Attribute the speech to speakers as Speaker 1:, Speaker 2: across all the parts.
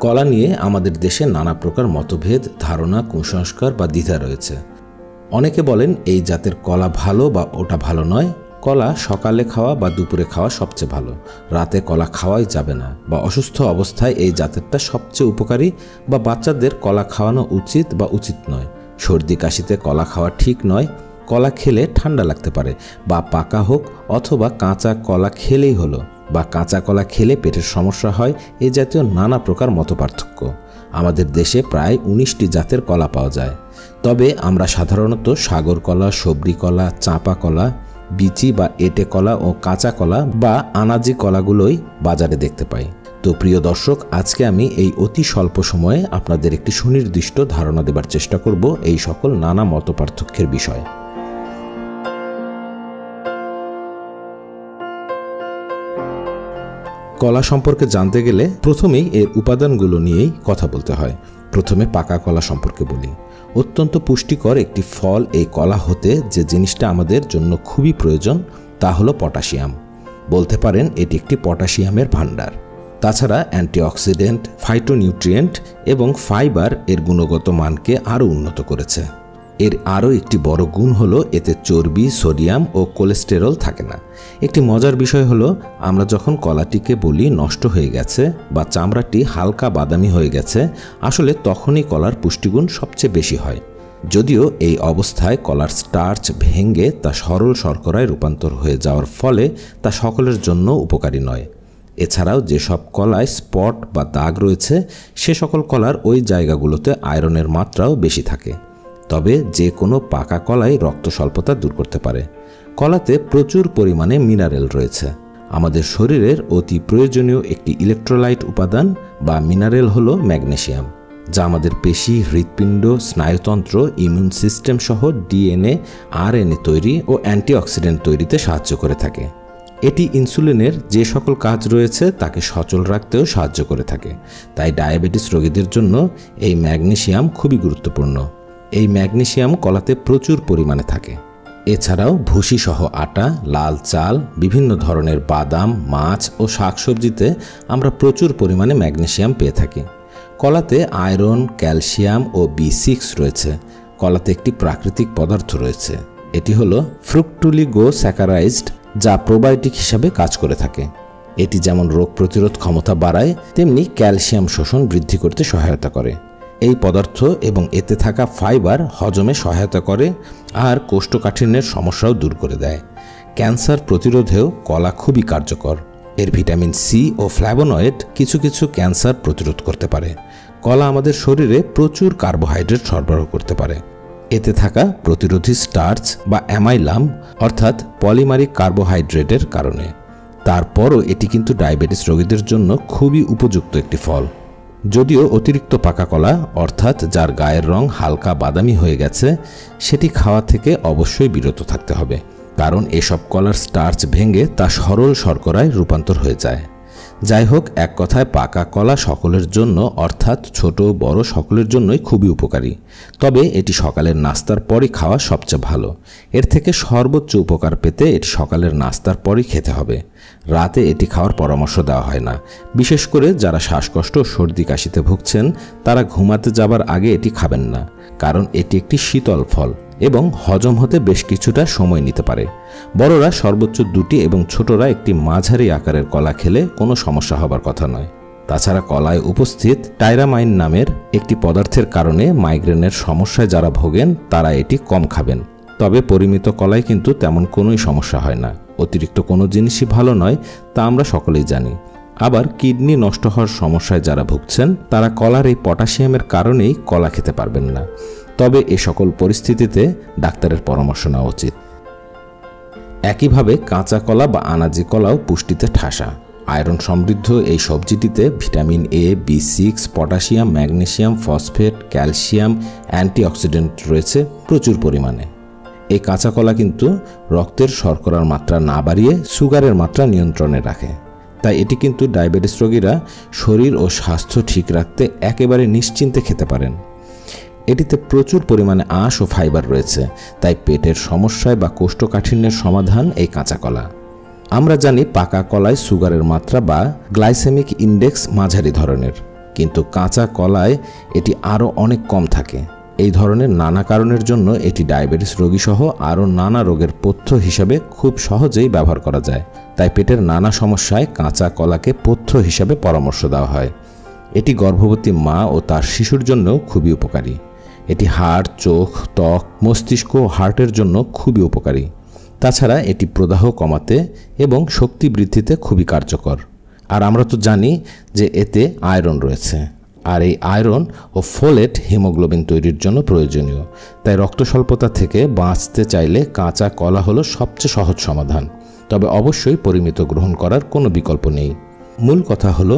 Speaker 1: কলা নিয়ে আমাদের দেশে নানা প্রকার মতভেদ, ধারণা, কুসংস্কার বা দ্বিধা রয়েছে। অনেকে বলেন এই জাতের কলা ভালো বা ওটা ভালো নয়, কলা সকালে খাওয়া বা দুপুরে খাওয়া সবচেয়ে ভালো, রাতে কলা খাওয়াই যাবে না, বা অসুস্থ অবস্থায় এই জাতেরটা সবচেয়ে উপকারী, বা বাচ্চাদের কলা খাওয়ানো উচিত বা উচিত নয়, সর্দি কাশিতে কলা খাওয়া ঠিক নয়, কলা খেলে ঠান্ডা লাগতে পারে, বা পাকা হোক অথবা কাঁচা কলা খেলেই হলো, বা কাঁচা কলা খেলে পেটের সমস্যা হয়, এই জাতীয় নানা প্রকার মতপার্থক্য। আমাদের দেশে প্রায় 19টি জাতের কলা পাওয়া যায়। তবে আমরা সাধারণত সাগর কলা, সবরি কলা, চাঁপা কলা, বিচি বা এটে কলা ও কাঁচা কলা বা আনাজি কলাগুলোই বাজারে দেখতে পাই। তো প্রিয় দর্শক, আজকে আমি এই অতি স্বল্প সময়ে আপনাদের একটি সুনির্দিষ্ট ধারণা দেবার চেষ্টা করব এই সকল নানা মতপার্থক্যের বিষয়ে। কলা সম্পর্কে জানতে গেলে প্রথমেই এর উপাদানগুলো নিয়েই কথা বলতে হয়। প্রথমে পাকা কলা সম্পর্কে বলি। অত্যন্ত পুষ্টিকর একটি ফল এই কলা হতে যে জিনিসটা আমাদের জন্য খুবই প্রয়োজন তা হলো পটাশিয়াম। বলতে পারেন এটি একটি পটাশিয়ামের ভাণ্ডার। তাছাড়া অ্যান্টিঅক্সিডেন্ট, ফাইটোনিউট্রিয়েন্ট এবং ফাইবার এর গুণগত মানকে আরও উন্নত করেছে। এর আরও একটি বড় গুণ হলো এতে চর্বি, সোডিয়াম ও কোলেস্টেরল থাকে না। একটি মজার বিষয় হলো আমরা যখন কলাটিকে বলি নষ্ট হয়ে গেছে বা চামড়াটি হালকা বাদামি হয়ে গেছে, আসলে তখনই কলার পুষ্টিগুণ সবচেয়ে বেশি হয়। যদিও এই অবস্থায় কলার স্টার্চ ভেঙে তা সরল শর্করায় রূপান্তর হয়ে যাওয়ার ফলে তা সকলের জন্য উপকারী নয়। এছাড়াও যেসব কলায় স্পট বা দাগ রয়েছে সে সকল কলার ওই জায়গাগুলোতে আয়রনের মাত্রাও বেশি থাকে। তবে যে কোনো পাকা কলাই রক্ত স্বল্পতা দূর করতে পারে। কলাতে প্রচুর পরিমাণে মিনারেল রয়েছে। আমাদের শরীরের অতি প্রয়োজনীয় একটি ইলেকট্রোলাইট উপাদান বা মিনারেল হলো ম্যাগনেসিয়াম, যা আমাদের পেশি, হৃৎপিণ্ড, স্নায়ুতন্ত্র, ইমিউন সিস্টেম সহ ডিএনএ, আরএনএ তৈরি ও অ্যান্টিঅক্সিডেন্ট তৈরিতে সাহায্য করে থাকে। এটি ইনসুলিনের যে সকল কাজ রয়েছে তাকে সচল রাখতেও সাহায্য করে থাকে। তাই ডায়াবেটিস রোগীদের জন্য এই ম্যাগনেসিয়াম খুবই গুরুত্বপূর্ণ। এই ম্যাগনেসিয়াম কলাতে প্রচুর পরিমাণে থাকে। এছাড়াও ভুসি সহ আটা, লাল চাল, বিভিন্ন ধরনের বাদাম, মাছ ও শাকসবজিতে আমরা প্রচুর পরিমাণে ম্যাগনেসিয়াম পেয়ে থাকি। কলাতে আয়রন, ক্যালসিয়াম ও B6 রয়েছে। কলাতে একটি প্রাকৃতিক পদার্থ রয়েছে, এটি হলো ফ্রুক্টুলিগোস্যাকারাইজড, যা প্রোবায়োটিক হিসাবে কাজ করে থাকে। এটি যেমন রোগ প্রতিরোধ ক্ষমতা বাড়ায়, তেমনি ক্যালসিয়াম শোষণ বৃদ্ধি করতে সহায়তা করে। এই পদার্থ এবং এতে থাকা ফাইবার হজমে সহায়তা করে আর কোষ্ঠকাঠিন্যের সমস্যাও দূর করে দেয়। ক্যান্সার প্রতিরোধেও কলা খুবই কার্যকর। এর ভিটামিন সি ও ফ্ল্যাভোনয়েড কিছু কিছু ক্যান্সার প্রতিরোধ করতে পারে। কলা আমাদের শরীরে প্রচুর কার্বোহাইড্রেট সরবরাহ করতে পারে। এতে থাকা প্রতিরোধী স্টার্চ বা অ্যামাইলাম অর্থাৎ পলিমারিক কার্বোহাইড্রেটের কারণে। তারপরও এটি কিন্তু ডায়াবেটিস রোগীদের জন্য খুবই উপযুক্ত একটি ফল। যদিও অতিরিক্ত পাকা কলা অর্থাৎ যার গায়ের রং হালকা বাদামি হয়ে গেছে সেটি খাওয়া থেকে অবশ্যই বিরত থাকতে হবে, কারণ এসব কলার স্টার্চ ভেঙে তা সরল শর্করায় রূপান্তর হয়ে যায়। যাই হোক, এক কথায় পাকা কলা সকলের জন্য অর্থাৎ ছোট বড় সকলের জন্যই খুবই উপকারী। তবে এটি সকালের নাস্তার পরই খাওয়া সবচেয়ে ভালো। এর থেকে সর্বোচ্চ উপকার পেতে এটি সকালের নাস্তার পরই খেতে হবে। রাতে এটি খাওয়ার পরামর্শ দেওয়া হয় না। বিশেষ করে যারা শ্বাসকষ্ট ও সর্দি কাশিতে ভুগছেন তারা ঘুমাতে যাবার আগে এটি খাবেন না, কারণ এটি একটি শীতল ফল এবং হজম হতে বেশ কিছুটা সময় নিতে পারে। বড়রা সর্বোচ্চ 2টি এবং ছোটরা একটি মাঝারি আকারের কলা খেলে কোনো সমস্যা হবার কথা নয়। তাছাড়া কলায় উপস্থিত টাইরামাইন নামের একটি পদার্থের কারণে মাইগ্রেনের সমস্যায় যারা ভোগেন তারা এটি কম খাবেন। তবে পরিমিত কলায় কিন্তু তেমন কোনোই সমস্যা হয় না। অতিরিক্ত কোনো জিনিসই ভালো নয়, তা আমরা সকলেই জানি। আবার কিডনি নষ্ট হওয়ার সমস্যায় যারা ভুগছেন তারা কলার এই পটাশিয়ামের কারণেই কলা খেতে পারবেন না। তবে এ সকল পরিস্থিতিতে ডাক্তারের পরামর্শ নেওয়া উচিত। একইভাবে কাঁচা কলা বা আনাজি কলাও পুষ্টিতে ঠাসা। আয়রন সমৃদ্ধ এই সবজিটিতে vitamin A, B6, potassium, magnesium, phosphate, calcium, antioxidant রয়েছে প্রচুর পরিমাণে। এই কাঁচা কলা কিন্তু রক্তের শর্করার মাত্রা না বাড়িয়ে সুগারের মাত্রা নিয়ন্ত্রণে রাখে। তাই এটি কিন্তু ডায়াবেটিস রোগীরা শরীর ও স্বাস্থ্য ঠিক রাখতে একেবারে নিশ্চিন্তে খেতে পারেন। এটিতে প্রচুর পরিমাণে আঁশ ও ফাইবার রয়েছে, তাই পেটের সমস্যায় বা কোষ্ঠকাঠিন্যের সমাধান এই কাঁচা কলা। আমরা জানি পাকা কলায় সুগারের মাত্রা বা গ্লাইসেমিক ইন্ডেক্স মাঝারি ধরনের, কিন্তু কাঁচা কলায় এটি আরও অনেক কম থাকে। এই ধরনের নানা কারণের জন্য এটি ডায়াবেটিস রোগীসহ আরও নানা রোগের পথ্য হিসাবে খুব সহজেই ব্যবহার করা যায়। তাই পেটের নানা সমস্যায় কাঁচা কলাকে পথ্য হিসাবে পরামর্শ দেওয়া হয়। এটি গর্ভবতী মা ও তার শিশুর জন্যও খুবই উপকারী। এটি হাড়, চোখ, ত্বক, মস্তিষ্ক ও হার্টের জন্য খুবই উপকারী। তাছাড়া এটি প্রদাহ কমাতে এবং শক্তি বৃদ্ধিতে খুবই কার্যকর। আর আমরা তো জানি যে এতে আয়রন রয়েছে, আর এই আয়রন ও ফোলেট হিমোগ্লোবিন তৈরির জন্য প্রয়োজনীয়। তাই রক্ত স্বল্পতা থেকে বাঁচতে চাইলে কাঁচা কলা হলো সবচেয়ে সহজ সমাধান। তবে অবশ্যই পরিমিত গ্রহণ করার কোনো বিকল্প নেই। মূল কথা হলো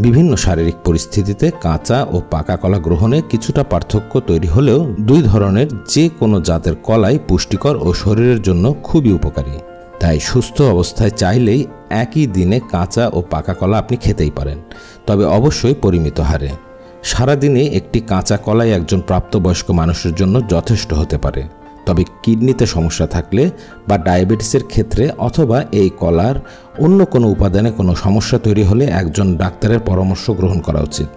Speaker 1: বিভিন্ন শারীরিক পরিস্থিতিতে কাঁচা ও পাকা কলা গ্রহণে কিছুটা পার্থক্য তৈরি হলেও দুই ধরনের যে কোনো জাতের কলাই পুষ্টিকর ও শরীরের জন্য খুবই উপকারী। তাই সুস্থ অবস্থায় চাইলেই একই দিনে কাঁচা ও পাকা কলা আপনি খেতেই পারেন, তবে অবশ্যই পরিমিত হারে। সারাদিনে একটি কাঁচা কলাই একজন প্রাপ্তবয়স্ক মানুষের জন্য যথেষ্ট হতে পারে। তবে কিডনিতে সমস্যা থাকলে বা ডায়াবেটিসের ক্ষেত্রে অথবা এই কলার অন্য কোনো উপাদানে কোনো সমস্যা তৈরি হলে একজন ডাক্তারের পরামর্শ গ্রহণ করা উচিত।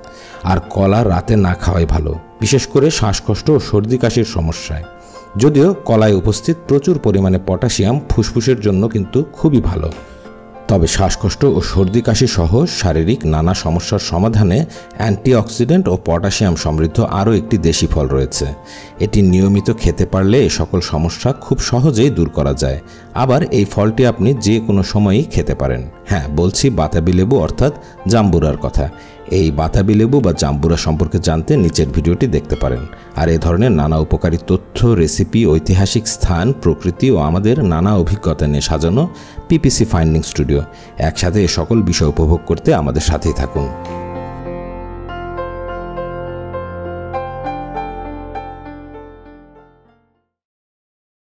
Speaker 1: আর কলা রাতে না খাওয়াই ভালো, বিশেষ করে শ্বাসকষ্ট ও সর্দি কাশির সমস্যায়। যদিও কলায় উপস্থিত প্রচুর পরিমাণে পটাশিয়াম ফুসফুসের জন্য কিন্তু খুবই ভালো। তবে শ্বাসকষ্ট ও সর্দি কাশি সহ শারীরিক নানা সমস্যার সমাধানে অ্যান্টিঅক্সিডেন্ট ও পটাশিয়াম সমৃদ্ধ আরও একটি দেশি ফল রয়েছে। এটি নিয়মিত খেতে পারলে এই সকল সমস্যা খুব সহজেই দূর করা যায়। আবার এই ফলটি আপনি যে কোনো সময়ই খেতে পারেন। হ্যাঁ, বলছি বাতাবি লেবু অর্থাৎ জাম্বুরার কথা। এই বাতাবি লেবু বা জাম্বুরা সম্পর্কে জানতে নিচের ভিডিওটি দেখতে পারেন। আর এই ধরনের নানা উপকারী তথ্য, রেসিপি, ঐতিহাসিক স্থান, প্রকৃতি ও আমাদের নানা অভিজ্ঞতা নিয়ে সাজানো পিপিসি ফাইন্ডিং স্টুডিও। একসাথে এ সকল বিষয় উপভোগ করতে আমাদের সাথেই থাকুন।